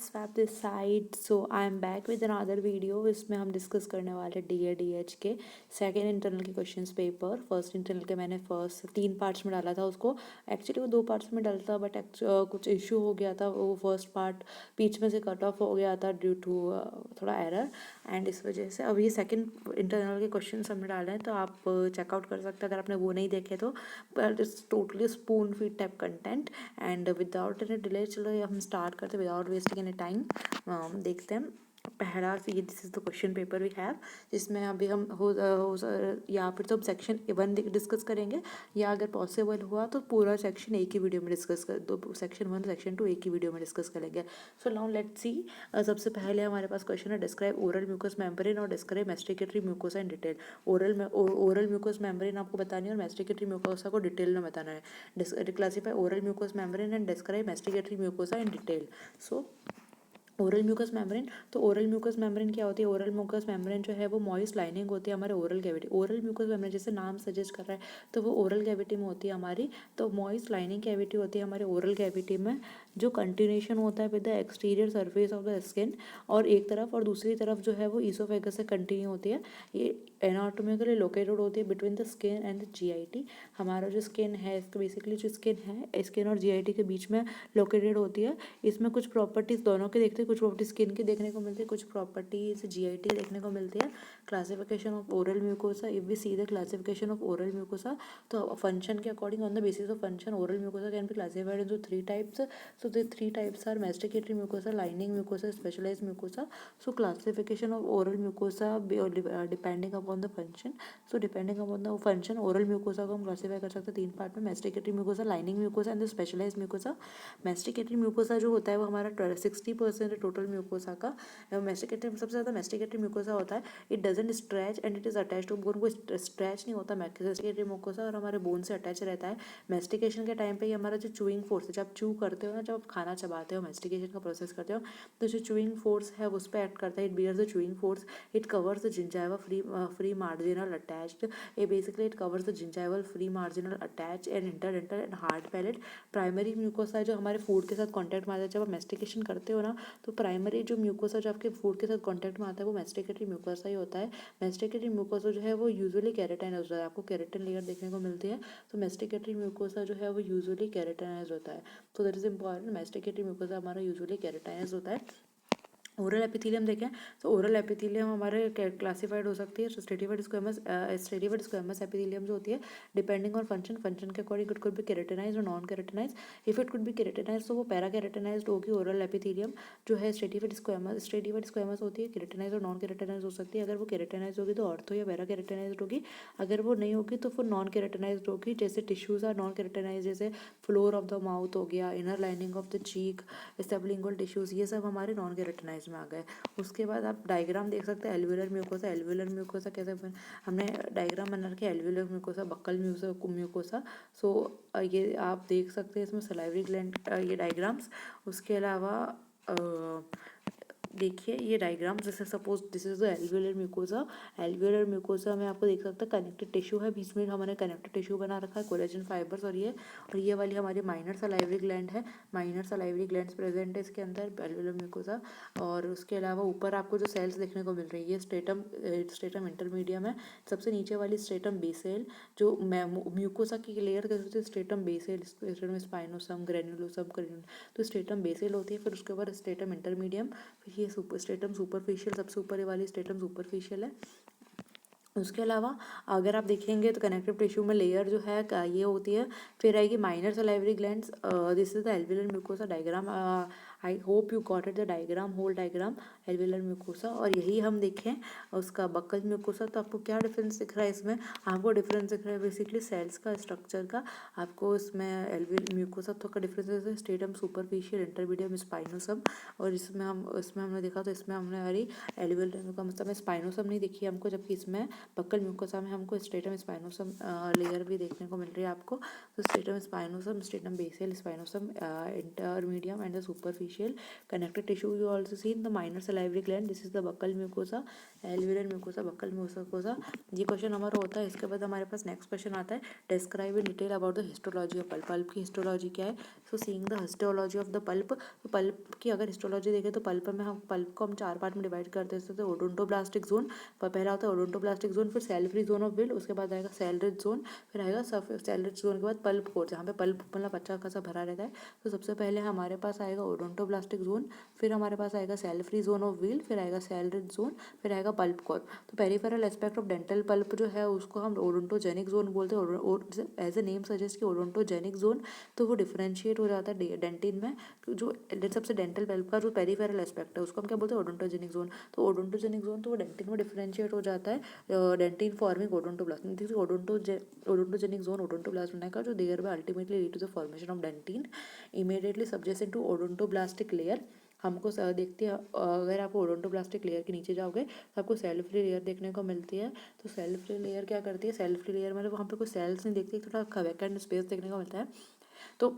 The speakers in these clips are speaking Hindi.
Swap this side. So I am back with another video. इसमें हम डिस्कस करने वाले DADH के सेकेंड इंटरनल के क्वेश्चंस पेपर। फर्स्ट इंटरनल के मैंने फर्स्ट 3 पार्ट्स में डाला था उसको। एक्चुअली वो 2 पार्ट्स में डाला था बट कुछ इशू हो गया था, वो फर्स्ट पार्ट बीच में से कट ऑफ हो गया था ड्यू टू थोड़ा एरर, एंड इस वजह से अब ये सेकेंड इंटरनल के क्वेश्चन हमने डाले हैं, तो आप चेकआउट कर सकते हैं अगर आपने वो नहीं देखे तो। But it's totally spoon feed type content and without any delay. चलो ये हम स्टार्ट करते विदाउट वेस्टिंग एनी टाइम। देखते हैं पहला। ये this is the question paper we have, जिसमें अभी हम या फिर तो हम सेक्शन 1 डिस्कस करेंगे, या अगर पॉसिबल हुआ तो पूरा सेक्शन एक ही वीडियो में डिस्कस कर दो। सेक्शन 1 सेक्शन 2 एक ही वीडियो में डिस्कस करेंगे। So now let's see. सबसे पहले हमारे पास क्वेश्चन है डिस्क्राइब ओरल म्यूकस मेम्ब्रेन और describe masticatory mucosa in detail. Oral mucous membrane आपको बतानी है और मैस्टिकेटरी म्यूकोसा को डिटेल में बताना है। Classify oral mucous membrane and describe masticatory mucosa in detail. So oral mucous membrane, तो ओरल म्यूकस मेम्ब्रेन क्या होती है? ओरल म्यूकस मेम्ब्रेन जो है वो मॉइस्ट लाइनिंग होती है हमारे oral cavity. Oral mucous membrane जैसे नाम सजेस्ट कर रहा है तो वो ओरल कैविटी में होती है हमारी। तो मॉइस्ट लाइनिंग कैविटी होती है हमारे ओरल कैविटी में, जो कंटिन्यूशन होता है with the exterior surface of the skin, और एक तरफ और दूसरी तरफ जो है वो ईसोफेगस से कंटिन्यू होती है। ये एनाटोमिकली लोकेटेड होती है between the skin and the GIT। हमारा जो स्किन है, इसको बेसिकली जो स्किन है स्किन और GIT के बीच में लोकेटेड होती है। इसमें कुछ प्रॉपर्टीज दोनों के देखते हैं, कुछ प्रॉपर्टीज स्किन की देखने को मिलती है, कुछ प्रॉपर्टीज GIT देखने को मिलती है। Classification of oral mucosa, if we see the classification of oral mucosa, तो फंक्शन के according on the basis of function oral mucosa can be classified into 3 types. So the 3 types are masticatory mucosa, lining mucosa, specialized mucosa. So classification of oral mucosa depending upon the function. So depending upon the function oral mucosa को हम क्लासीफाई कर सकते हैं 3 पार्ट में, masticatory mucosa, lining mucosa and specialized mucosa. masticatory mucosa जो होता है वो हमारा 60% है टोटल म्यूकोसा का। masticatory सबसे ज़्यादा masticatory mucosa होता है। It doesn't stretch and it is attach to bone, को स्ट्रेच नहीं होता masticatory mucosa, और हमारे बोन से अटैच रहता है। मेस्टिकेशन के टाइम पे ये हमारा जो चूइंग फोर्स है, जब आप चू करते हो ना, जब आप खाना चबाते हो, मेस्टिकेशन का प्रोसेस करते हो, तो जो चूइंग फोर्स है उस पर एक्ट करता है। It bears the chewing force, it covers the gingiva free marginal attached. ये basically it covers the gingival free marginal attach and interdental and hard palate. Primary mucosa है जो हमारे फूड के साथ कॉन्टैक्ट में आता है। जब आप मेस्टिकेशन करते हो ना, तो प्राइमरी जो म्यूकोसा जो आपके फूड के साथ कॉन्टैक्ट में आता है वो मेस्टिकेटरी म्यूकोसा ही होता है। मेस्टिकेटरी म्यूकोसा जो है वो यूजुअली केराटिन होता है, आपको केराटिन लेयर देखने को मिलती है। तो मेस्टिकेटरी म्यूकोसा जो है वो यूजुअली केराटिनाइज होता है। तो that is important, masticatory mucosa हमारा यूजुअली केराटिनाइज होता है। ओरल एपिथेलियम देखें तो ओरल एपिथेलियम हमारे क्लासिफाइड हो सकती है। स्ट्रेटिफाइड स्क्वेमस एपिथेलियम जो होती है, डिपेंडिंग ऑन फंक्शन के according it could be keratinize और non keratinize. If it could be keratinize तो वो पैरा केराटिनाइज्ड होगी ओरल एपिथेलियम। जो है स्ट्रेटिफाइड स्क्वेमस होती है, केराटिनाइज और नॉन केराटिनाइज हो सकती है। अगर वो केराटिनाइज होगी तो ऑर्थो या पैरा केराटिनाइज्ड होगी, अगर वो नहीं होगी तो फिर नॉन केराटिनाइज्ड होगी। जैसे टिश्यूज आर नॉन केराटिनाइज, जैसे फ्लोर ऑफ द माउथ हो गया, inner lining of the cheek, sublingual tissues, ये सब हमारे नॉन केराटिनाइज में आ गए। उसके बाद आप डायग्राम देख सकते हैं एल्वुलर म्यूकोसा। एल्वुलर म्यूकोसा कैसे हमने डायग्राम बना रखे, एल्वुलर म्यूकोसा, बक्कल म्यूकोसा। सो ये आप देख सकते हैं इसमें सलाइवरी ग्लैंड, ये डायग्राम्स। उसके अलावा देखिए ये डायग्राम, जैसे suppose this is the alveolar mucosa. Alveolar mucosa में आपको देख सकते हैं कनेक्टिव टिश्यू है, बीच में हमारे कनेक्टिव टिश्यू बना रखा है, कोलेजन फाइबर्स, और ये वाली हमारी माइनर सलाइवरी ग्लैंड है। माइनर सलाइवरी ग्लैंड्स प्रेजेंट है इसके अंदर एल्वुलर म्यूकोसा। और उसके अलावा ऊपर आपको जो सेल्स देखने को मिल रही है, ये स्ट्रेटम इंटरमीडियम है। सबसे नीचे वाली स्ट्रेटम बेसेल, जो म्यूकोसा की लेयर कैसे होती है, स्ट्रेटम बेसेल, स्ट्रेटम स्पाइनोसम, ग्रेन्युलोसम, तो स्ट्रेटम बेसेल होती है। फिर उसके बाद स्ट्रेटम इंटरमीडियम, फिर ये स्ट्रेटम सुपरफिशियल, सबसे ऊपर वाली स्ट्रेटम सुपरफिशियल है। उसके अलावा अगर आप देखेंगे तो कनेक्टिव टिश्यू में लेयर जो है ये होती है। फिर आएगी minor salivary glands. This is the alveolar mucosa diagram. I hope you got it the diagram, whole diagram alveolar mucosa. और यही हम देखें उसका बक्कल म्यूकोसा, तो आपको क्या डिफरेंस दिख रहा है इसमें? आपको डिफरेंस दिख रहा है बेसिकली सेल्स का, स्ट्रक्चर का। आपको इसमें एल्वुलर म्यूकोसा तो का डिफरेंस है स्ट्रेटम सुपरफिशियल, इंटरमीडियम, स्पाइनोसम। और इसमें हमने देखा तो इसमें हमने हमारी एल्वुलर म्यूकोसा मतलब स्पाइनोसम नहीं देखी हमको, जबकि इसमें बक्कल म्यूकोसा में हमको स्ट्रेटम स्पाइनोसम लेयर भी देखने को मिल रही है आपको। तो stratum spinosum, stratum basal, spinosum, intermedium and the superficial interstitial connective tissue you also see in the minor salivary gland, this is the buccal mucosa, alveolar mucosa, buccal mucosa. ये क्वेश्चन हमारा होता है। इसके बाद हमारे पास नेक्स्ट क्वेश्चन आता है, describe in detail about the histology of pulp. Pulp की हिस्टोलॉजी क्या है? सो seeing the histology of the pulp, तो पल्प की अगर हिस्टोलॉजी देखें तो पल्प में हम पल्प को हम 4 पार्ट में डिवाइड करते हैं। तो ओडोंटोब्लास्टिक जोन पहला होता है, ओडोंटोब्लास्टिक जोन, फिर cell free zone of Weil, उसके बाद आएगा सेल रिच जोन, फिर आएगा सब सेल रिच जोन के बाद पल्प कोर, जहाँ पे पल्प मतलब अच्छा खासा भरा रहता है। तो सबसे पहले हमारे पास आएगा ओडोंटोब्लास्टिक जोन, फिर हमारे पास आएगा cell free zone of Weil, फिर आएगा सेल रिच जोन, फिर आएगा पल्प कोर। तो peripheral aspect of dental pulp जो है उसको हम ओडोंटोजेनिक जोन बोलते हैं। एज ए नेम सजेस्ट कि ओडोंटोजेनिक जोन, तो वो डिफरेंशिएट हो जाता है डेंटिन में। तो जो सबसे डेंटल पल्प का जो पेरिफेरल एस्पेक्ट है उसको हम क्या बोलते हैं? Odontogenic zone. तो ओडोंटोजेनिक जोन तो वो डेंटिन में डिफरेंशिएट हो जाता है dentin forming odontoblast. Odontogenic zone odontoblast बनाएगा जो thereby ultimately lead to the formation of dentin immediately subjected to odontoblastic layer. हमको देखते हैं अगर आप ओडोंटोब्लास्टिक लेयर के नीचे जाओगे तो आपको सेल फ्री लेयर देखने को मिलती है। तो सेल फ्री लेयर क्या करती है? सेल फ्री लेयर मतलब वहाँ पे कोई सेल्स नहीं देखती, थोड़ा वैकेंट स्पेस देखने को मिलता है। तो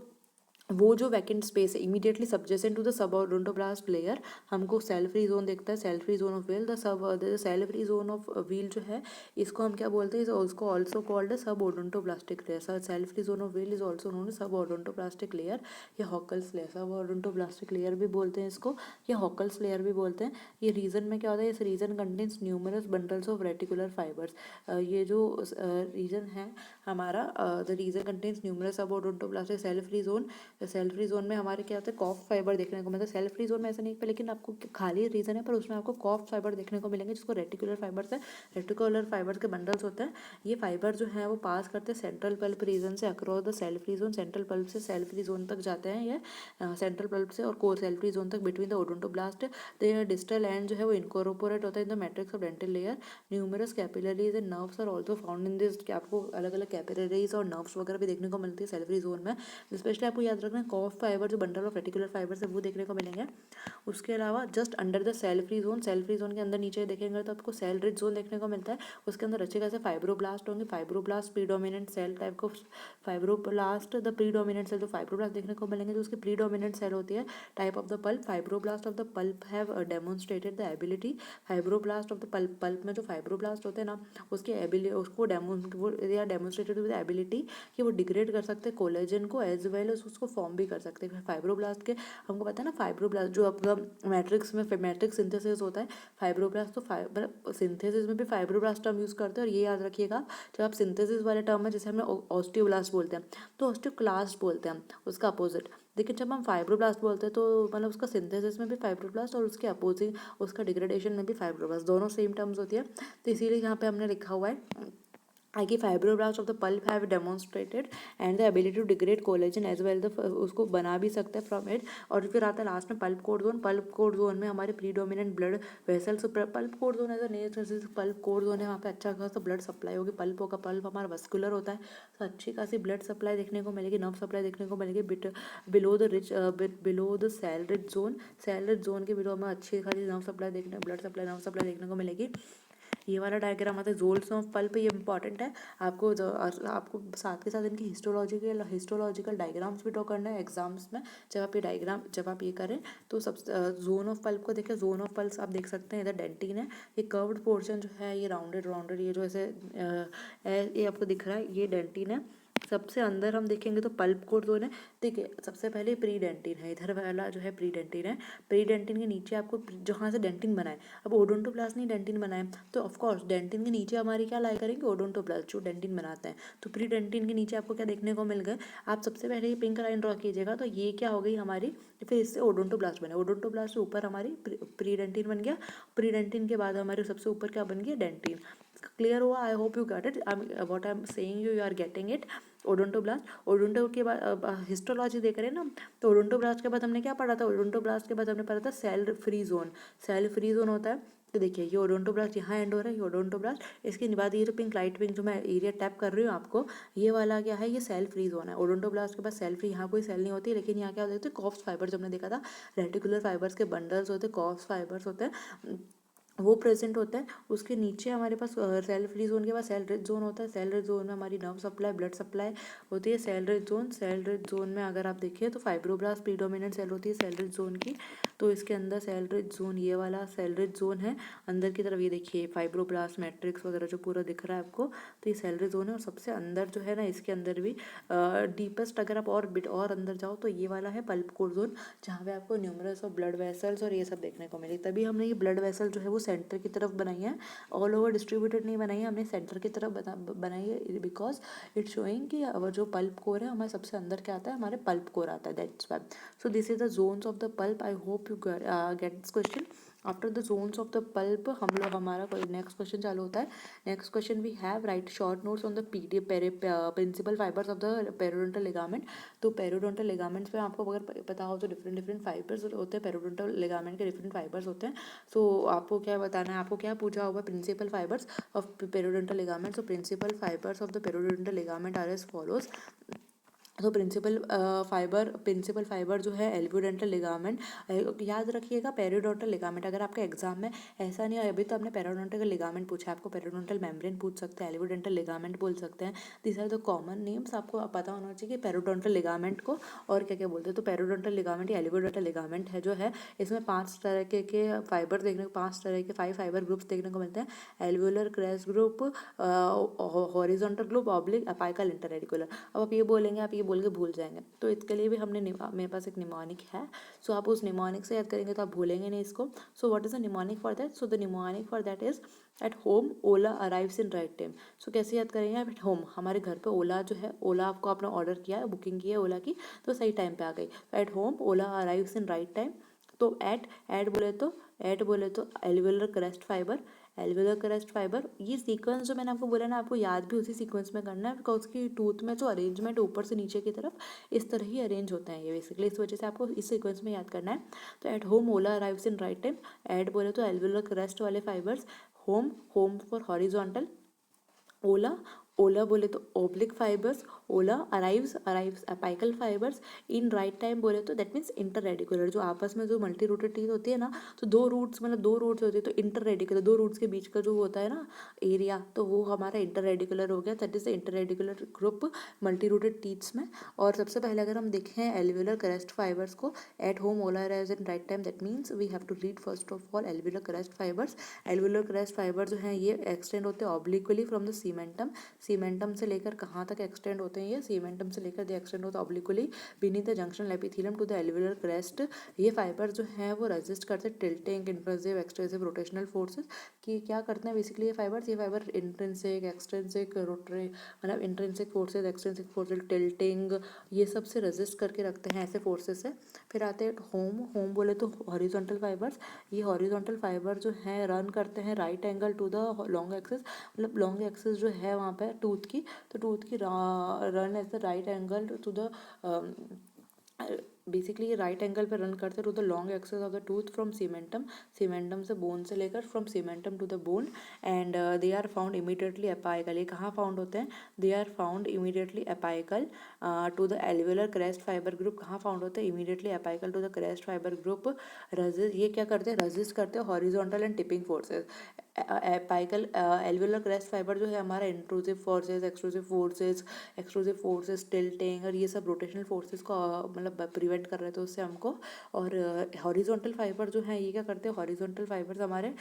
वो जो वैकेंट स्पेस है immediately subjacent to the sub odontoblast layer हमको सेल फ्री जोन देखता है, cell free zone of Weil. The cell free zone of Weil जो है इसको हम क्या बोलते हैं? इसको also called sub odontoblastic layer. Cell free zone of Weil is also known sub odontoblastic layer या हॉकल्स लेयर। सब ओडोंटोब्लास्टिक लेयर भी बोलते हैं इसको, या हॉकल्स लेयर भी बोलते हैं। ये रीजन में क्या होता है? इस reason contains numerous bundles of reticular fibres. ये जो रीजन है हमारा, the reason contains numerous sub odontoblastic cell free zone. Cell free zone में हमारे क्या होता है? कॉफ फाइबर देखने को मिलता है। सेल फ्री जोन में ऐसा नहीं है लेकिन आपको खाली रीजन है पर उसमें आपको कॉफ फाइबर देखने को मिलेंगे जिसको रेटिकुलर फाइबर्स है। रेटिकुलर फाइबर्स के बंडल्स होते हैं। ये फाइबर जो है वो पास करते हैं सेंट्रल पल्प रीजन से across the cell free zone. Central pulp से सेल फ्री जोन तक जाते हैं ये, सेंट्रल पल्प से और कोर सेल फ्री जोन तक between the odontoblast. The distal end जो है वो इनकॉर्पोरेट होता है in the matrix of dental layer. Numerous capillaries and nerves are also found in this. आपको अलग अलग कैपिलरीज और नर्व्स वगैरह भी देखने को मिलती है सेल फ्री जोन में। स्पेशली आपको याद रखना है कॉफ फाइबर जो बंडल ऑफ रेटिकुलर फाइबर है वो देखने को मिलेंगे। उसके अलावा just under the cell free zone, cell free zone के अंदर नीचे देखेंगे तो आपको सेल रिच जोन देखने को मिलता है। उसके अंदर अच्छे खासे फाइब्रोब्लास्ट होंगे। फाइब्रोब्लास्ट प्रीडोमिनेंट सेल टाइप को फाइब्रोब्लास्ट द प्रीडोमिनेंट सेल, जो फाइब्रोब्लास्ट देखने को मिलेंगे जो उसकी प्रीडोमिनेंट सेल होती है type of the pulp. Fibroblast of the pulp have demonstrated the ability. Fibroblast of the pulp, pulp में जो फाइब्रोब्लास्ट होते हैं ना उसकी एबिलिटी उसको डेमोन्स्ट्रेटेड विद एबिलिटी कि वो डिग्रेड कर सकते हैं कोलेजन को एज वेल एज उसको फॉर्म भी कर सकते हैं। फाइब्रोब्लास्ट के हमको पता है ना, फाइब्रोब्लास्ट जो आपका मैट्रिक्स में मैट्रिक्स सिंथेसिस होता है फाइब्रोब्लास्ट, तो मतलब सिंथेसिस में भी फाइब्रोब्लास्ट टर्म यूज़ करते हैं। और ये याद रखिएगा जब आप सिंथेसिस वाले टर्म में जैसे हमें ऑस्टियोब्लास्ट बोलते हैं तो ऑस्टियोक्लास्ट बोलते हैं उसका अपोजिट। लेकिन जब हम फाइब्रोब्लास्ट बोलते हैं तो मतलब उसका सिंथेसिस में भी फाइब्रोब्लास्ट और उसके अपोजिंग उसका डिग्रेडेशन में भी फाइब्रोब्लास्ट, दोनों सेम टर्म्स होती है। तो इसीलिए यहाँ पे हमने लिखा हुआ है कि fibroblast of the pulp have demonstrated and the ability to degrade collagen as well the, उसको बना भी सकते हैं फ्रॉम इट। और फिर आता है लास्ट में pulp core zone. Pulp core zone में हमारे predominant blood vessels, pulp core zone as a nature pulp core zone है, वहाँ पे अच्छा खासा ब्लड सप्लाई होगी। पल्प होगा, पल्प हमारा वस्कुलर होता है तो अच्छी खासी ब्लड सप्लाई देखने को मिलेगी, नर्व सप्लाई देखने को मिलेगी below the cell rich zone. Cell rich zone के बिलो में अच्छी खासी नर्व सप्लाई देखने ब्लड सप्लाई नर्व सप्लाई देखने को मिलेगी। ये वाला डायग्राम आता है जोल्स ऑफ पल्प, ये इंपॉर्टेंट है आपको आपको साथ के साथ इनकी हिस्टोलॉजिकल डायग्राम्स भी ड्रॉ करना है एग्जाम्स में। जब आप ये करें तो सब जोन ऑफ पल्प को देखें। जोन ऑफ पल्प आप देख सकते हैं इधर डेंटिन है, ये कर्व्ड पोर्शन जो है ये राउंडेड ये जो ऐसे ये आपको दिख रहा है ये डेंटिन है। सबसे अंदर हम देखेंगे तो पल्प कोर जोन है। देखिए सबसे पहले प्री डेंटिन है, इधर वाला जो है प्री डेंटिन है। प्री डेंटिन के नीचे आपको जहाँ से डेंटिन बनाए, अब ओडोंटोब्लास्ट नहीं डेंटिन बनाए तो ऑफकोर्स डेंटिन के नीचे हमारी क्या लाई करेंगे? ओडोंटोब्लास्ट जो डेंटिन बनाते हैं। तो प्री डेंटिन के नीचे आपको क्या देखने को मिल गए? आप सबसे पहले ये पिंक लाइन ड्रॉ कीजिएगा तो ये क्या हो गई हमारी, फिर इससे ओडोंटोब्लास्ट बने। ओडोंटोब्लास्ट से ऊपर हमारी प्री डेंटिन बन गया। प्री डेंटिन के बाद हमारे सबसे ऊपर क्या बन गया? डेंटिन। क्लियर हुआ? I hope you got it. What I am saying you are getting it. Odonto के बाद हिस्टोलॉजी देख रहे हैं ना, तो ओडोंटोब्लास्ट के बाद हमने क्या पढ़ा था? ओडोंटोब्लास्ट के बाद हमने पढ़ा था cell free zone. Cell free zone होता है तो देखिए ये ओडोंटोब्लास्ट यहाँ एंड हो रहा है, ये ओडोंटोब्लास्ट। इसके बाद ये जो पिंक लाइट पिंक जो मैं एरिया टैप कर रही हूँ आपको, ये वाला क्या है? ये सेल फ्री जोन है। ओडोंटोब्लास्ट के बाद सेल फ्री, यहाँ कोई सेल नहीं होती लेकिन यहाँ क्या होते हैं? कॉर्प्स फाइबर जो हमने देखा था, रेटिकुलर फाइबर्स के बंडल्स होते हैं, कॉर्प्स फाइबर्स होते हैं। वो प्रेजेंट होता है। उसके नीचे हमारे पास सेल फ्री जोन के बाद सेल रिच जोन होता है। सेल रिच जोन में हमारी नर्व सप्लाई, ब्लड सप्लाई होती है। Cell rich zone, cell rich zone में अगर आप देखिए तो फाइब्रोब्लास्ट प्रीडोमिनेंट सेल होती है सेल रिच जोन की। तो इसके अंदर सेल रिच जोन, ये वाला सेल रिच जोन है अंदर की तरफ। ये देखिए फाइब्रोब्लास्ट मैट्रिक्स वगैरह जो पूरा दिख रहा है आपको, तो ये सेल रिच जोन है। और सबसे अंदर जो है ना, इसके अंदर भी डीपेस्ट अगर आप और बिट और अंदर जाओ तो ये वाला है पल्प कोर जोन, जहाँ पे आपको न्यूमरस ऑफ ब्लड वेसल्स और ये सब देखने को मिली। तभी हमने ये ब्लड वेसल जो है वो सेंटर की तरफ बनाई है, ऑल ओवर डिस्ट्रीब्यूटेड नहीं बनाई है, हमने सेंटर की तरफ बनाई है, बिकॉज इट शोइंग कि जो पल्प कोर है हमारे सबसे अंदर क्या आता है, हमारे पल्प कोर आता है, that's why. So this is the zones of the pulp. I hope you get this question. After the zones of the pulp हम लोग, हमारा नेक्स्ट क्वेश्चन चालू होता है। Next question we have write short notes on the principal fibres of the periodontal ligament. तो पेरिडोंटल लिगामेंट्स में आपको अगर पता हो तो डिफरेंट डिफरेंट फाइबर्स होते हैं, पेरिडोंटल लिगामेंट के डिफरेंट फाइबर्स होते हैं। सो आपको क्या बताना है, आपको क्या पूछा होगा, principal fibres of periodontal ligament. So principal fibres of the periodontal ligament are as follows. तो प्रिंसिपल फाइबर जो है एल्वियोडेंटल लिगामेंट, याद रखिएगा पेरिडोंटल लिगामेंट। अगर आपके एग्जाम में ऐसा नहीं है, अभी तो आपने पेरिडोंटल लिगामेंट पूछा, आपको पेरिडोंटल मेम्ब्रेन पूछ सकते हैं, एल्वियोडेंटल लिगामेंट बोल सकते हैं। This are the common names, आपको पता होना चाहिए कि पेरिडोंटल लिगामेंट को और क्या क्या बोलते हैं। तो पेरिडोंटल लिगामेंट या एल्वियोडेंटल लिगामेंट है जो है, इसमें 5 तरह के फाइबर देखने को, 5 तरह के 5 फाइबर ग्रुप्स देखने को मिलते हैं। Alveolar crest group, horizontal group, oblique, apical, interradicular. अब आप ये बोलेंगे, आप ये बोल के भूल जाएंगे, तो इसके लिए भी हमने मेरे पास एक निमोनिक है। सो आप उस निमोनिक से याद करेंगे तो आप भूलेंगे नहीं इसको। So what is the mnemonic for that? So the mnemonic for that is at home Ola arrives in right time. So कैसे याद करेंगे आप? एट होम, हमारे घर पे ओला जो है, ओला आपको आपने ऑर्डर किया है, बुकिंग की है ओला की, तो सही टाइम पे आ गई। Eight home Ola arrives in right time. तो एट बोले तो alveolar crest fibre, alveolar crest fibre. ये सीक्वेंस जो मैंने आपको बोला ना, आपको याद भी उसी सीक्वेंस में करना है, बिकॉज उसकी टूथ में जो अरेंजमेंट ऊपर से नीचे की तरफ इस तरह ही अरेंज होते हैं ये बेसिकली, इस वजह से आपको इस सीक्वेंस में याद करना है। तो at home Ola arrives in right time. At बोले तो एल्वियोलर क्रेस्ट वाले fibres. Home, home for horizontal. Ola, Ola बोले तो oblique fibres. Ola arrives apical fibres. In right time बोले तो दैट मीन्स इंटर रेडिकुलर, जो आपस में जो मल्टी रूटेड टीथ होती है ना, तो दो रूट्स होती है, तो इंटर रेडिकुलर, दो रूट्स के बीच का जो होता है ना एरिया, तो वो हमारा इंटर रेडिकुलर हो गया। That is the inter radicular group multi rooted teeths में। और सबसे पहले अगर हम देखें एल्वियोलर क्रेस्ट फाइबर्स को, at home Ola arrives in right time, that means we have to read first of all alveolar crest fibers. Alveolar crest fiber जो हैं ये एक्सटेंड होते हैं obliquely from the cementum. Cementum से लेकर कहाँ तक एक्सटेंड होते हैं? ये सीमेंटम से लेकर दे एक्सटेंड होता है obliquely beneath the junction epithelium to the alveolar crest. ये फाइबर जो है वो रेजिस्ट करते हैं tilting, intrusive, extrusive, rotational forces की। क्या करते हैं बेसिकली ये फाइबर इंट्रिंसिक, एक्सट्रिंसिक, रोटरी, मतलब intrinsic forces, extrinsic forces, tilting, ये सब से रेजिस्ट करके रखते हैं, ऐसे फोर्सेस से। फिर आते हैं होम, होम बोले तो हॉरिजॉन्टल फाइबर्स। ये हॉरिजॉन्टल फाइबर जो है रन करते हैं right angle to the long axis, मतलब लॉन्ग एक्सिस जो है वहाँ पे टूथ की, तो टूथ की run as the right angle to the, basically ये राइट एंगल पे रन करते to the long axis of the tooth from cementum, cementum से बोन से लेकर from cementum to the bone. And they are found immediately apical. ये कहाँ फाउंड होते हैं? They are found immediately apical to the alveolar crest fiber group. कहाँ फाउंड होते हैं? Immediately apical to the crest fiber group. Resist, ये क्या करते हैं? रजिस्ट करते हैं horizontal and tipping forces. Apical alveolar crest fiber जो है हमारा intrusive forces, extrusive forces, tilting और ये सब रोटेशनल फोर्सेज को मतलब प्रिवेंट कर रहे थे उससे हमको। और हॉरिजॉन्टल फाइबर जो है ये क्या करते हैं? हॉरिजॉन्टल फाइबर्स हमारे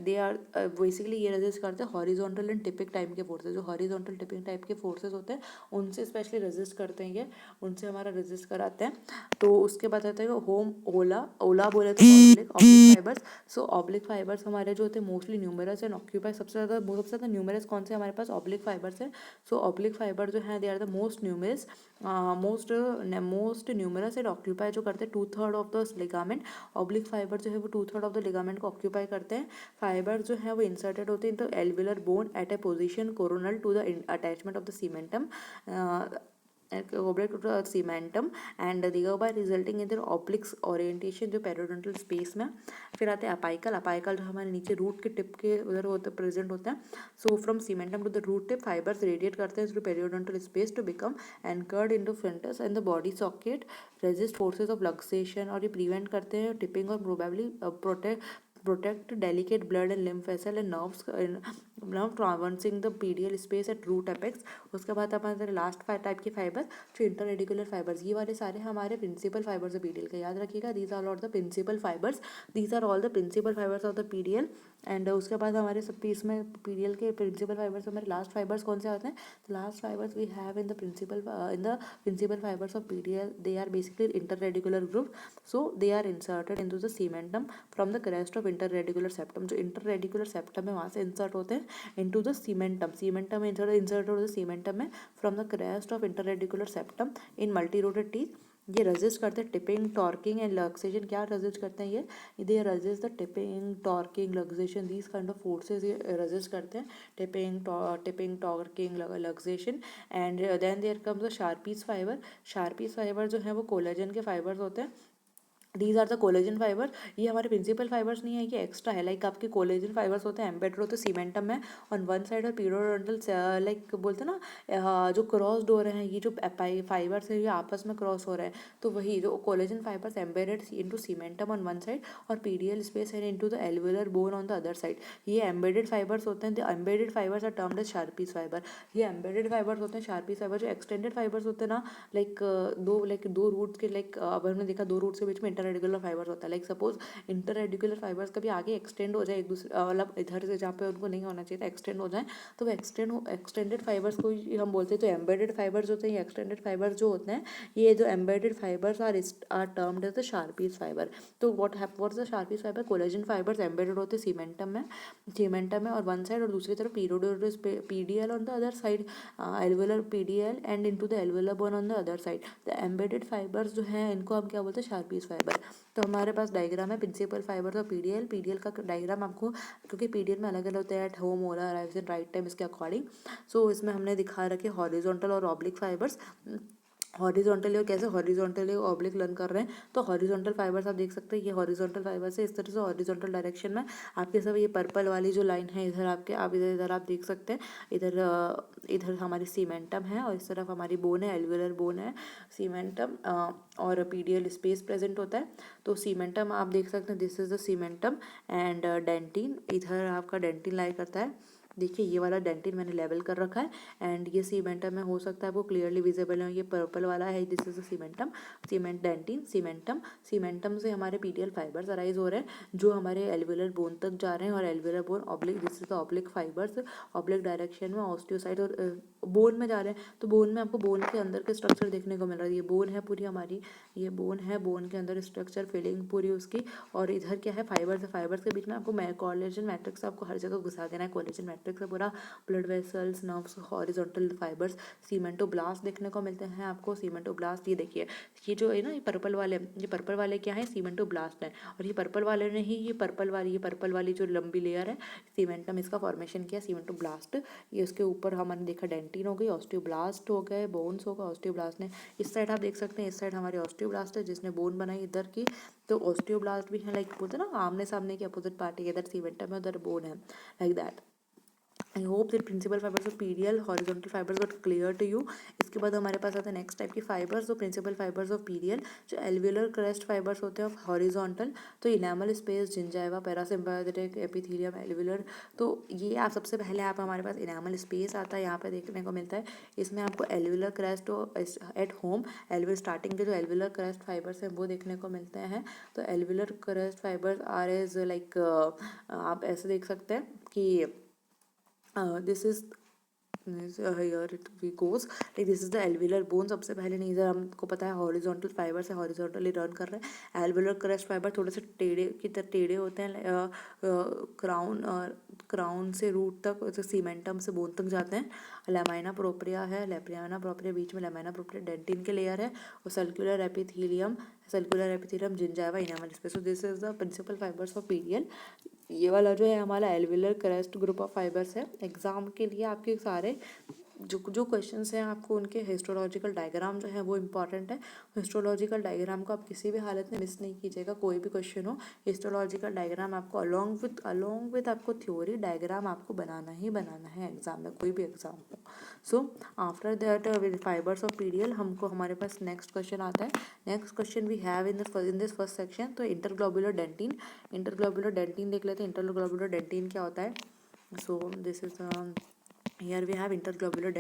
दे आर बेसिकली ये रेजिस्ट करते हैं हॉरिजॉन्टल एंड टिपिंग टाइप के फोर्सेज। जो हॉरिजॉन्टल टिपिंग टाइप के फोर्सेज होते हैं उनसे स्पेशली रेजिस्ट करते हैं, ये उनसे हमारा रेजिस्ट कराते हैं। तो उसके बाद आता है होम ओला, ओला बोले तो ऑब्लिक फाइबर्स। सो ऑब्लिक फाइबर्स हमारे जो होते हैं मोस्टली न्यूमरस एंड ऑक्यूपाई, सबसे ज़्यादा न्यूमरस कौन से हमारे पास? ऑब्लिक फाइबर्स है। सो ऑब्लिक फाइबर जो है they are the most numerous, most numerous and occupy जो करते हैं 2/3 of the ligament. Oblique fiber जो है वो 2/3 ऑफ द लिगामेंट को ऑक्यूपाई करते हैं। फाइबर जो है वो इंसर्टेड होते हैं in the alveolar bone at a position coronal to the attachment of the cementum, oblique to the cementum and thereby resulting in their oblique orientation जो पेरिडोंटल स्पेस में। फिर आते हैं अपाइकल, अपाइकल जो हमारे नीचे रूट के टिप के उधर होते प्रेजेंट होते हैं। So from cementum to the root tip fibres radiate करते हैं through periodontal space to become anchored into fronts and the body socket, resist forces of luxation, और ये प्रिवेंट करते हैं टिपिंग और probably protect delicate blood and lymph vessel and nerve traversing the PDL space at root apex। उसके बाद हमारे लास्ट टाइप के फाइबर जो इंटररेडिकुलर फाइबर्स, ये वाले सारे हमारे प्रिंसिपल फाइबर्स ऑफ PDL के, याद रखिएगा these are all the principal fibres, these are all the principal fibres of the PDL। And उसके बाद हमारे सब इसमें PDL के प्रिंसिपल फाइबर्स, हमारे लास्ट फाइबर्स कौन से आते हैं? Last fibres we have in the principal fibres of PDL, they are basically interradicular group, so they are inserted into the cementum from the crest of interradicular septum. जो इंटररेडिकुलर सेप्टम है वहाँ से इंसर्ट होते हैं इनटू द सीमेंटम, सीमेंटम में इंसर्ट होते हैं सीमेंटम में from the crest of interradicular septum in multi rooted teeth. ये रेजिस्ट करते हैं टिपिंग, टॉर्किंग एंड लक्सेशन। क्या रेजिस्ट करते हैं ये? They resist the tipping, torquing, luxation, these kind of forces ये रेजिस्ट करते हैं, tipping, torquing, luxation. And then there comes the Sharpey's fibre. Sharpey's fibre जो है वो कोलेजन के फाइबर्स होते हैं, these are the collagen fiber. ये हमारे प्रिंसिपल फाइबर्स नहीं है, ये एक्स्ट्रा है। लाइक आपके कोलेजन फाइबर्स होते हैं एम्बेडेड होते हैं सीमेंटम में ऑन वन साइड, और पीरियोडोंटल लाइक बोलते हैं ना जो क्रॉस हो रहे हैं, ये जो फाइबर्स है ये आपस में क्रॉस हो रहे हैं, तो वही जो collagen fibres embedded into cementum on one side और PDL स्पेस है into the alveolar bone on the other side. ये एम्बेडेड फाइबर्स होते हैं, the embedded fibres are termed as Sharpey's fibre. ये एम्बेडेड फाइबर्स होते हैं शार्पीज फाइबर। जो एक्सटेंडेड फाइबर्स होते हैं ना, दो रूट्स के, अब हमने देखा दो रूट्स के बीच में इंटररेडिकुलर फाइबर्स होता है। लाइक सपोज इंटररेडिकुलर फाइबर्स कभी आगे एक्सटेंड हो जाए एक दूसरे, मतलब इधर से जहाँ पे उनको नहीं होना चाहिए था एक्सटेंड हो जाए, तो वो एक्सटेंडेड फाइबर्स को हम बोलते हैं। तो एम्बेडेड फाइबर्स होते हैं, ये एक्सटेंडेड फाइबर्स जो होते हैं, ये जो embedded fibres are termed as the Sharpey's fibre. तो what the Sharpey's fibre? Collagen fibres embedded होते हैं सीमेंटम में और वन साइड, और दूसरी तरफ PDL on the other side, alveolar PDL and into the alveolar bone on the other side. The embedded fibres जो है इनको हम क्या बोलते हैं? Sharpey's fibre. तो हमारे पास डायग्राम है प्रिंसिपल फाइबर और PDL का डायग्राम आपको, क्योंकि PDL में अलग अलग होते हैं, एट होम, ओलर, अराइव्स इन राइट टाइम, इसके अकॉर्डिंग। सो इसमें हमने दिखा रखे हॉरिजॉन्टल और ऑब्लिक फाइबर्स। हॉरिजॉन्टली और कैसे हॉरिजॉन्टली ऑब्लिक लर्न कर रहे हैं, तो हॉरिजॉन्टल फाइबर्स आप देख सकते हैं, ये हॉरिजॉन्टल फाइबर्स है, इस तरह से हॉरिजॉन्टल डायरेक्शन में आपके सब ये पर्पल वाली जो लाइन है इधर आपके, आप इधर आप देख सकते हैं, इधर हमारी सीमेंटम है और इस तरफ हमारी बोन है, एल्वेलर बोन है, सीमेंटम और PDL स्पेस प्रेजेंट होता है। तो सीमेंटम आप देख सकते हैं, this is the cementum and dentin, इधर आपका डेंटिन लाई करता है। देखिए ये वाला डेंटिन मैंने लेवल कर रखा है एंड ये सीमेंटम में हो सकता है आपको क्लियरली विजिबल है, ये पर्पल वाला है, this is cementum, dentin, cementum से हमारे PDL फाइबर्स अराइज हो रहे हैं जो हमारे एल्वेलर बोन तक जा रहे हैं, और alveolar bone oblique, this is the oblique fibres, oblique direction में ऑस्टियोसाइट और बोन में जा रहे हैं। तो बोन में आपको बोन के अंदर के स्ट्रक्चर देखने को मिल रहा है, ये बोन है पूरी हमारी, ये बोन है, बोन के अंदर स्ट्रक्चर फिलिंग पूरी उसकी, और इधर क्या है? फाइबर्स है, फाइबर्स के बीच में आपको कोलेजन मैट्रिक्स आपको हर जगह घुसा देना है, कोलेजन मैट्रिक्स है पूरा, blood vessels, nerves, horizontal fibres, cementoblast देखने को मिलते हैं आपको। सीमेंटोब्लास्ट ये देखिए, ये जो है ना, ये पर्पल वाले क्या है? सीमेंटोब्लास्ट है, और ये पर्पल वाले ने ही ये पर्पल वाली जो लंबी लेयर है सीमेंटम, इसका फॉर्मेशन किया सीमेंटोब्लास्ट। ये उसके ऊपर हमने देखा डेंटिन हो गई, ऑस्टियोब्लास्ट हो गए, बोन्स होगा, ऑस्टियोब्लास्ट ने इस साइड आप देख सकते हैं, इस साइड हमारी ऑस्टियोब्लास्ट है जिसने बोन बनाई इधर की, तो ऑस्टियोब्लास्ट भी है, लाइक बोलते हैं ना आमने सामने की अपोजिट पार्टी, इधर सीमेंटम है उधर बोन है, like that. I hope that principal fibres of PDL horizontal fibers got clear to you. इसके बाद हमारे पास आता है नेक्स्ट टाइप की फाइबर्स, जो प्रिंसिपल फाइबर्स ऑफ PDL, जो एल्वेलर क्रेस्ट फाइबर्स होते हैं ऑफ हॉरिजॉन्टल, तो enamel space, gingiva, parasympathetic epithelium, alveolar. तो ये आप सबसे पहले आप हमारे पास इनामल स्पेस आता है, यहाँ पे देखने को मिलता है, इसमें आपको alveolar crest at home, alveolar starting के जो एल्वेलर क्रेस्ट फाइबर्स हैं वो देखने को मिलते हैं। तो alveolar crest fibers are as like, आप ऐसे देख सकते हैं कि this is here it goes, like this is the alveolar bone। सबसे पहले नहीं, इधर हमको पता है हॉरिजॉन्टल फाइबर से हॉरिजॉन्टली रन कर रहे हैं। एल्वेलर क्रेस्ट फाइबर थोड़े से टेढ़े होते हैं, क्राउन से रूट तक, सीमेंटम से बोन तक जाते हैं। लैमाइना प्रोप्रिया है, बीच में लैमाइना प्रोप्रिया डेंटिन के लेयर है, और circular epithelium, gingiva, enamel space. So this is the principal fibres of PDL। ये वाला जो है हमारा alveolar crest group of fibers है। एग्जाम के लिए आपके सारे जो जो क्वेश्चंस हैं आपको उनके हिस्टोलॉजिकल डायग्राम जो है वो इंपॉर्टेंट है। हिस्टोलॉजिकल डायग्राम को आप किसी भी हालत में मिस नहीं कीजिएगा, कोई भी क्वेश्चन हो हिस्टोलॉजिकल डायग्राम आपको अलोंग विथ आपको थ्योरी डायग्राम आपको बनाना ही बनाना है एग्जाम में, कोई भी एग्जाम हो। So after that with fibers of PDL हमको हमारे पास नेक्स्ट क्वेश्चन आता है। Next question we have in this first section. तो इंटरग्लोबुलर डेंटिन देख लेते हैं। इंटरग्लोबुलर डेंटिन क्या होता है? So this is here we have interglobular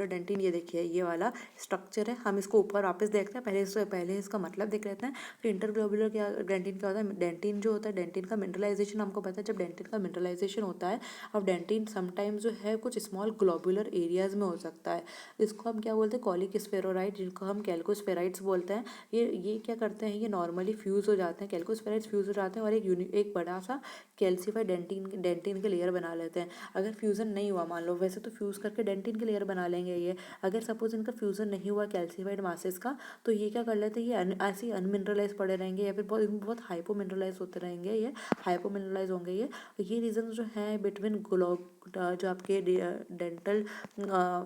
dentin. ये देखिए ये वाला स्ट्रक्चर है। हम इसको ऊपर वापस देखते हैं, पहले इसका मतलब देख लेते हैं। तो इंटरग्लोबुलर डेंटिन क्या होता है? डेंटिन जो होता है, डेंटिन का मिनरलाइजेशन हमको पता है। जब डेंटिन का मिनरलाइजेशन होता है, अब डेंटिन समटाइम्स जो है कुछ स्मॉल ग्लोबुलर एरियाज में हो सकता है। इसको हम क्या बोलते हैं? कॉलिक स्फेरोराइड, जिनको हम कैल्कोस्फेराइड्स बोलते हैं। ये क्या करते हैं? ये नॉर्मली फ्यूज हो जाते हैं, कैल्कोस्फेराइड्स फ्यूज हो जाते हैं और एक बड़ा सा कैल्सीफाइड डेंटिन के लेयर बना लेते हैं। अगर फ्यूज़न नहीं हुआ, मान लो वैसे तो फ्यूज़ करके डेंटिन के लेयर बना लेंगे ये, अगर सपोज इनका फ्यूज़न नहीं हुआ कैल्सीफाइड मासेस का, तो ये क्या कर लेते हैं? ये ऐसे ही अनमिनरलाइज पड़े रहेंगे या फिर बहुत हाइपो मिनरलाइज होते रहेंगे, ये हाइपो मिनरलाइज होंगे। ये रीजन जो है बिटवीन ग्लोब जो आपके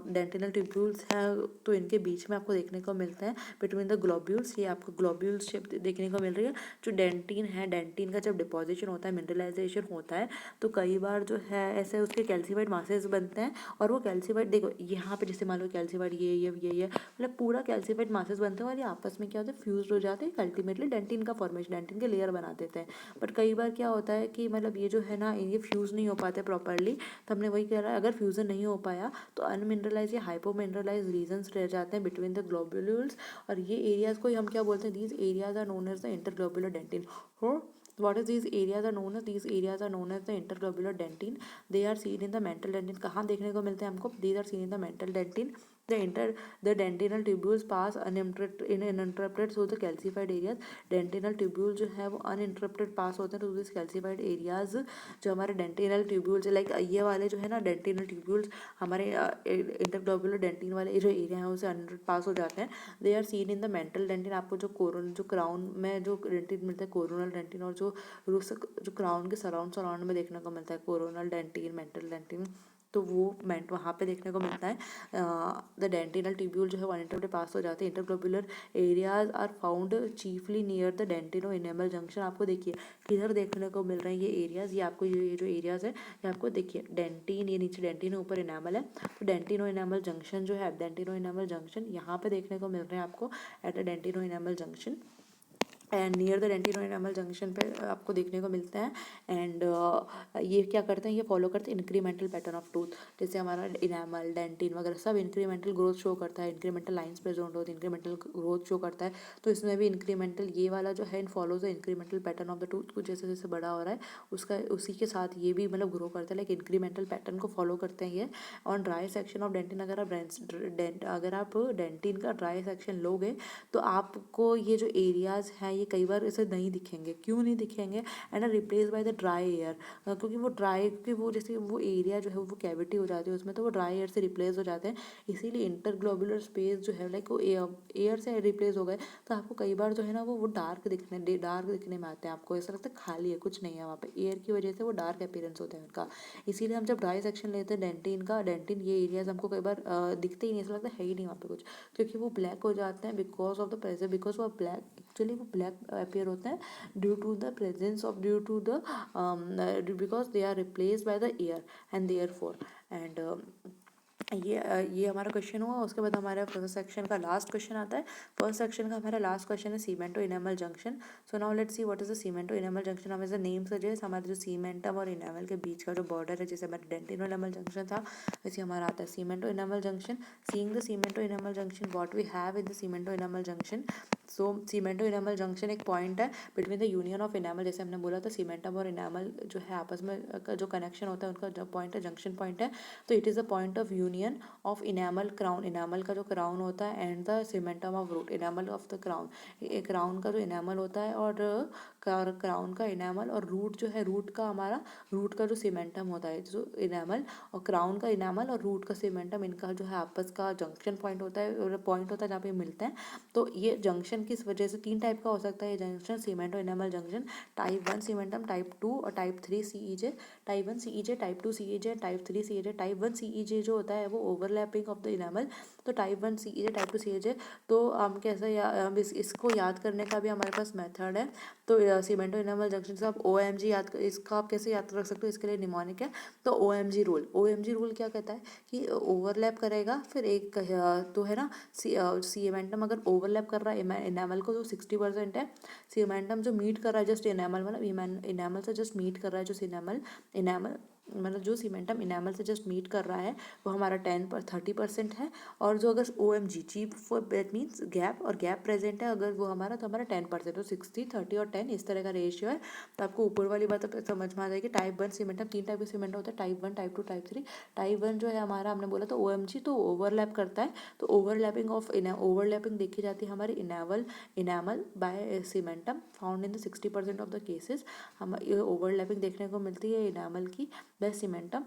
डेंटिनल ट्यूब्यूल्स हैं, तो इनके बीच में आपको देखने को मिलते हैं बिटवीन द ग्लोब्यूल्स। ये आपको ग्लोब्यूल्स शेप देखने को मिल रही है। जो डेंटिन है, डेंटिन का जब डिपोजिशन होता है, मिनरलाइजेशन होता है, तो कई बार जो है ऐसे उसके कैल्सीफाइड मासेस बनते हैं। और वो कैल्सीफाइड देखो यहाँ पे जैसे मान लो कैल्सीफाइड ये मतलब पूरा कैल्सीफाइड मासेस बनते हैं और ये आपस में क्या होता है? फ्यूज्ड हो जाते हैं, अल्टीमेटली डेंटिन का फॉर्मेशन, डेंटिन के लेयर बना देते हैं। बट कई बार क्या होता है कि मतलब ये जो है ना, ये फ्यूज़ नहीं हो पाते प्रॉपरली। तो हमने वही कह रहा है, अगर फ्यूज़न नहीं हो पाया तो अनमिनरलाइज या हाइपोमिनरलाइज रीजन्स रह जाते हैं बिटवीन द ग्लोब्यूल्स। और ये एरियाज को हम क्या बोलते हैं? These areas are known as the interglobular dentin. What is these areas are known as? These areas are known as the interglobular dentin. They are seen in the mental dentin. कहाँ देखने को मिलते हैं हमको? These are seen in the mental dentin. The dentinal tubules pass uninterrupted through the calcified areas. Dentinal tubules जो है वो uninterrupted pass होते हैं through these calcified areas. जो हमारे dentinal tubules like ये वाले जो है ना dentinal tubules, हमारे interglobular dentin वाले जो एरिया है उसे uninterrupted पास हो जाते हैं. They are seen in the mental dentin. आपको जो क्राउन में जो डेंटिन मिलता है, कोरोनल डेंटिन, और जो क्राउन के सराउंड में देखने को मिलता है कोरोनल डेंटिन, मेंटल डेंटिन, तो वो वहाँ पे देखने को मिलता है। द डेंटिनल ट्यूब्यूल जो है अनइंटरप्टेड पास हो जाते हैं। Interglobular areas are found chiefly near the dentino enamel junction. आपको देखिए किधर देखने को मिल रहे हैं ये एरियाज? ये आपको ये जो एरियाज है ये आपको देखिए, डेंटिन, ये नीचे डेंटिन है, ऊपर इनेमल है। तो डेंटिनो इनेमल जंक्शन जो है, डेंटिनो इनेमल जंक्शन यहाँ पे देखने को मिल रहे हैं आपको at the dentino enamel junction. And near the dentino enamel junction पे आपको देखने को मिलते हैं। एंड ये क्या करते हैं? ये फॉलो करते हैं इंक्रीमेंटल पैटर्न ऑफ टूथ। जैसे हमारा इनेमल, डेंटिन वगैरह सब इंक्रीमेंटल ग्रोथ शो करता है, इंक्रीमेंटल लाइंस प्रेजेंट होती है, इंक्रीमेंटल ग्रोथ शो करता है। तो इसमें भी इंक्रीमेंटल ये वाला जो है follows the incremental pattern of the tooth. कुछ जैसे जैसे बड़ा हो रहा है उसका उसी के साथ ये भी मतलब ग्रो करता है, लाइक इंक्रीमेंटल पैटर्न को फॉलो करते हैं ये। On dry section of dentin, अगर आप डेंटिन का ड्राई सेक्शन लोगे तो आपको ये जो एरियाज हैं ये कई बार ऐसे नहीं दिखेंगे। क्यों नहीं दिखेंगे? And are replace by the dry air, क्योंकि वो जैसे वो एरिया जो है वो कैविटी हो जाती है उसमें, तो वो ड्राई एयर से रिप्लेस हो जाते हैं। इसीलिए इंटरग्लोबुलर स्पेस जो है लाइक वो एयर से रिप्लेस हो गए, तो आपको कई बार जो है ना वो डार्क दिखने में आते हैं। आपको ऐसा लगता है खाली है, कुछ नहीं है वहाँ पे, एयर की वजह से वो डार्क अपीयरेंस होता है उनका। इसीलिए हम जब ड्राई सेक्शन लेते हैं डेंटिन ये एरियाज हमको कई बार दिखते ही नहीं, ऐसा लगता है ही नहीं वहाँ पे कुछ, क्योंकि वो ब्लैक हो जाते हैं because of the presence, because वो ब्लैक एक्चुअली वो ब्लैक अपीयर होते हैं due to the because they are replaced by the air and therefore. And ये हमारा क्वेश्चन हुआ। उसके बाद हमारा फर्स्ट सेक्शन का लास्ट क्वेश्चन आता है। फर्स्ट सेक्शन का हमारा लास्ट क्वेश्चन है cemento enamel junction. So now let's see what is the cemento enamel junction. हमें जो नेम सजेस्ट, हमारे जो सीमेंटम और इनेमल के बीच का जो बॉर्डर है, जैसे हमारा डेंटिनो इनेमल जंक्शन था, वैसे हमारा आता है cemento enamel junction. Seeing the cemento enamel junction, what we have in the cemento enamel junction. So cemento enamel junction एक पॉइंट है between the union of enamel. जैसे हमने बोला था सीमेंटम और इनेमल जो है आपस में जो कनेक्शन होता है उनका जो पॉइंट है, जंक्शन पॉइंट है। तो it is the point of union of enamel crown, enamel का जो क्राउन होता है, and the cementum of root, enamel of the crown, crown का जो इनेमल होता है और क्राउन का इनामल और रूट जो है, रूट का हमारा, रूट का जो सीमेंटम होता है, जो इनामल और क्राउन का इनामल और रूट का सीमेंटम, इनका जो है आपस का जंक्शन पॉइंट होता है, पॉइंट होता है जहाँ पे मिलते हैं। तो ये जंक्शन किस वजह से 3 टाइप का हो सकता है ये junction, cemento enamel junction, type 1 cementum, type 2 और type 3 CEJ. Type 1 CEJ, type 2 CEJ, type 3 CEJ. Type 1 CEJ जो होता है वो ओवरलैपिंग ऑफ द इनामल। तो टाइप 1 सीईजे, टाइप 2 सीईजे। तो हम कैसे हम इसको याद करने का भी हमारे पास मेथड है। तो सीमेंटो इनामल जंक्शन से आप OMG याद कर, इसका आप कैसे याद रख सकते हो, इसके लिए निमोनिक है। तो OMG रूल, OMG रूल क्या कहता है कि ओवरलैप करेगा, फिर एक तो है ना, सीमेंटम अगर ओवरलैप कर रहा है इनामल को तो 60% है। सीमेंटम जो मीट कर रहा है जस्ट इनामल, मतलब इनामल से जस्ट मीट कर रहा है, जो इनामल इनामल मतलब जो सीमेंटम इनामल से जस्ट मीट कर रहा है वो हमारा 30% है। और जो अगर OMG cheap that means gap, और गैप प्रेजेंट है अगर वो हमारा, तो हमारा 10%। तो 60, 30 और 10 इस तरह का रेशियो है। तो आपको ऊपर वाली बात तो समझ में आ जाएगी। टाइप 1 सीमेंटम, 3 टाइप के सीमेंट होता है, टाइप 1, टाइप 2, टाइप 3। टाइप 1 जो है हमारा, हमने बोला तो OMG तो ओवरलैप करता है। तो ओवरलैपिंग देखी जाती है हमारी enamel by cementum found in the 60% of the cases. हम ये ओवरलैपिंग देखने को मिलती है इनामल की by cementum,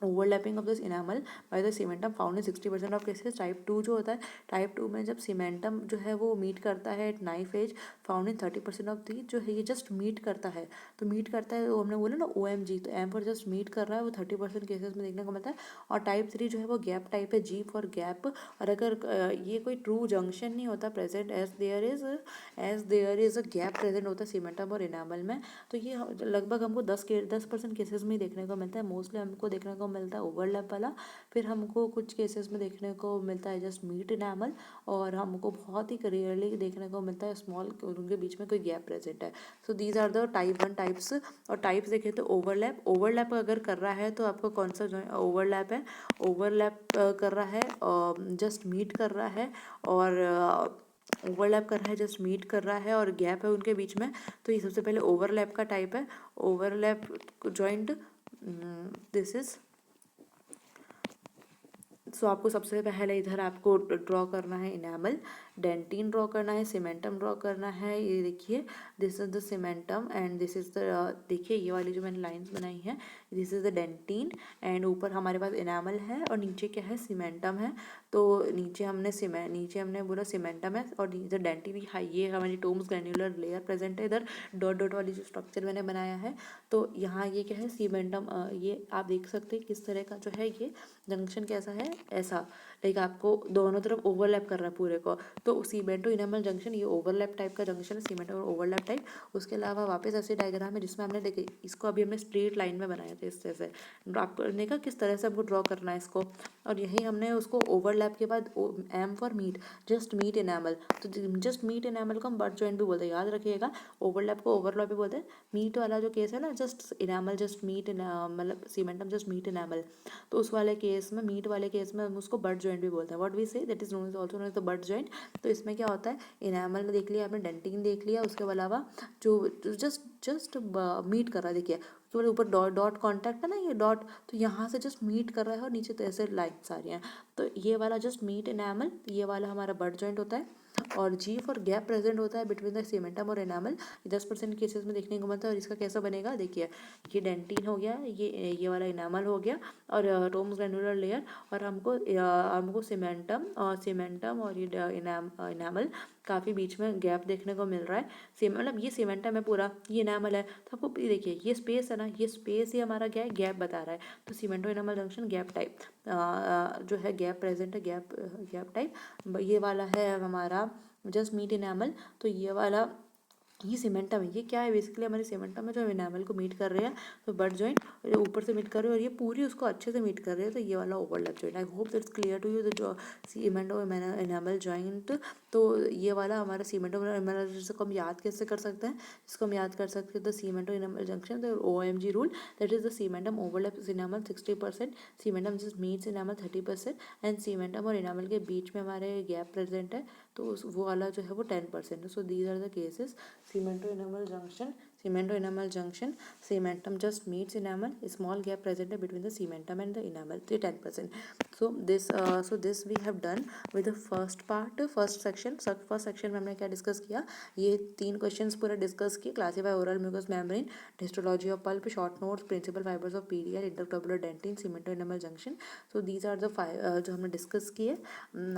overlapping of this enamel by the cementum found in 60% of cases. Type 2 जो होता है, टाइप 2 में जब सीमेंटम जो है वो मीट करता है at knife edge found in 30% of the, जो है ये जस्ट मीट करता है। तो मीट करता है, वो हमने बोला ना OMG, तो एम पर जस्ट मीट कर रहा है, वो 30% केसेस में देखने को मिलता है। और टाइप 3 जो है वो गैप टाइप है, G फॉर गैप। और अगर ये कोई ट्रू जंक्शन नहीं होता present, as there is a gap present होता है सीमेंटम और इनामल में। तो ये लगभग हमको 10% केसेस में ही देखने को मिलता है। मोस्टली हमको देखने को मिलता है ओवरलैप वाला। फिर हमको कुछ केसेस में देखने को मिलता है जस्ट मीट इनामल, और हमको बहुत ही रेयरली देखने को मिलता है स्मॉल, उनके बीच में कोई गैप प्रेजेंट है। So these are the type 1 types. और टाइप्स देखें तो ओवरलैप अगर कर रहा है तो आपको कौन सा जो है ओवरलैप है, ओवरलैप कर रहा है, जस्ट मीट कर रहा है, और ओवरलैप कर रहा है, जस्ट मीट कर रहा है, और गैप है उनके बीच में। तो ये सबसे पहले ओवरलैप का टाइप है, ओवरलैप जॉइंट, दिस इज। सो आपको सबसे पहले इधर आपको ड्रॉ करना है इनामल, डेंटिन ड्रॉ करना है, सीमेंटम ड्रॉ करना है। ये देखिए, this is the cementum and this is the, देखिए ये वाली जो मैंने लाइंस बनाई है, this is the dentin, and ऊपर हमारे पास इनामल है और नीचे क्या है, सीमेंटम है। तो नीचे हमने बोला सीमेंटम है, और इधर डेंटिन भी है। ये हमारी टोम्स ग्रैन्युलर लेयर प्रेजेंट है इधर, डॉट डॉट वाली जो स्ट्रक्चर मैंने बनाया है। तो यहाँ ये क्या है, सीमेंटम, ये आप देख सकते हैं किस तरह का जो है ये जंक्शन कैसा है, ऐसा, लाइक आपको दोनों तरफ ओवरलैप कर रहा है पूरे को। तो सीमेंटो इनामल जंक्शन ये ओवरलैप टाइप का जंक्शन है, सीमेंटो ओवरलैप टाइप। उसके अलावा वापस ऐसे डायग्राम है जिसमें हमने देखे, इसको अभी हमने स्ट्रेट लाइन में बनाया था, इस तरह से ड्रॉ करने का, किस तरह से हमको ड्रॉ करना है इसको। और यही हमने उसको ओवरलैप के बाद M for meet, just meet enamel. तो जस्ट मीट इनामल को हम बट जॉइंट भी बोलते हैं, याद रखिएगा। ओवरलैप को ओवरलैप भी बोलते हैं। मीट वाला जो केस है ना, जस्ट इनामल जस्ट मीट, मतलब सीमेंटम जस्ट मीट इनामल, तो उस वाले केस में, मीट वाले केस में हम उसको बट जॉइंट भी बोलते हैं। What we say, that is known also known as the butt joint. तो इसमें क्या होता है, इनामल में देख लिया आपने, डेंटिंग देख लिया, उसके अलावा जो जस्ट मीट कर रहा है, देखिए केवल ऊपर डॉट डॉट कॉन्टैक्ट है ना, ये डॉट, तो यहाँ से जस्ट मीट कर रहा है और नीचे तो ऐसे लाइन्स आ रही हैं। तो ये वाला जस्ट मीट इनामल, ये वाला हमारा बट जॉइंट होता है। और G फॉर गैप प्रेजेंट होता है बिटवीन द सीमेंटम और एनामल, 10% केसेस में देखने को मिलता है। और इसका कैसा बनेगा, देखिए ये डेंटिन हो गया, ये वाला इनामल हो गया, और टोम्स ग्रैन्युलर लेयर, और हमको सीमेंटम और ये इनामल काफ़ी बीच में गैप देखने को मिल रहा है। मतलब ये सीमेंटम है पूरा, ये इनामल है, तो आपको ये देखिए ये स्पेस है ना, ये स्पेस ही हमारा क्या है, गैप बता रहा है। तो सीमेंटो इनामल जंक्शन गैप टाइप जो है, गैप प्रेजेंट है, गैप टाइप। ये वाला है हमारा जस्ट मीट इनामल। तो ये वाला, ये सीमेंटम है, ये क्या है बेसिकली हमारे सीमेंटम में जो इनामल को मीट कर रहे हैं, तो बट जॉइंट ऊपर से मीट कर रहे हैं और ये पूरी उसको अच्छे से मीट कर रहे हैं। तो ये वाला overlap joint, I hope that's clear to you, जो सीमेंटो इनामल जॉइंट। तो ये वाला हमारा सीमेंटो इनामल, जिसको हम याद कैसे कर सकते हैं, इसको हम याद कर सकते हैं the cemento enamel junction, the OMG rule, that is the cementum overlaps enamel 60%, cementum just meets enamel 30%, and cementum और इनामल के बीच में हमारे गैप प्रेजेंट है, तो वो वाला जो है वो 10%। So these are the cases, cemento enamel junction, cemento enamel junction, cementum just meets enamel, a small gap present between the cementum and the enamel, 10%. So this we have done with the first part, first section. First section में हमने क्या डिस्कस किया, ये 3 क्वेश्चंस पूरा डिस्कस किए, classify oral mucous membrane, histology of pulp, short notes, principal fibres of PDR, interglobular dentin, cemento enamel junction. So these are the 5 जो हमने डिस्कस किए.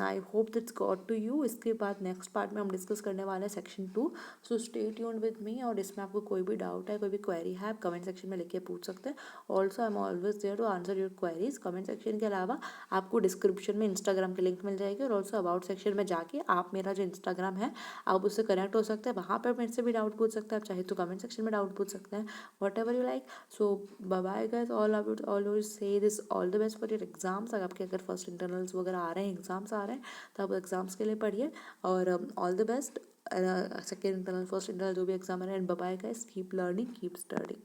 I hope that's got to you. इसके बाद नेक्स्ट पार्ट में हम डिस्कस करने वाले हैं section 2. So stay tuned with me. और इसमें आपको कोई भी डाउट है, कोई भी क्वेरी है, आप कमेंट सेक्शन में लिख के पूछ सकते हैं. Also I am always there to answer your queries. Comment section के अलावा आपको डिस्क्रिप्शन में इंस्टाग्राम की लिंक मिल जाएगी, और ऑल्सो अबाउट सेक्शन में जाके आप मेरा जो इंस्टाग्राम है आप उससे कनेक्ट हो सकते हैं. वहाँ पर मेरे से भी डाउट पूछ सकते हैं. आप चाहे तो कमेंट सेक्शन में डाउट पूछ सकते हैं, whatever you like. So bye guys, all से this all the best for your exams. अगर आपके अगर फर्स्ट इंटरनल्स वगैरह आ रहे हैं, एग्जाम्स आ रहे हैं, तो आप एग्जाम्स के लिए पढ़िए. और all the best. Second internal, first internal जो भी एग्जाम है. And bye guys, keep learning, keep studying.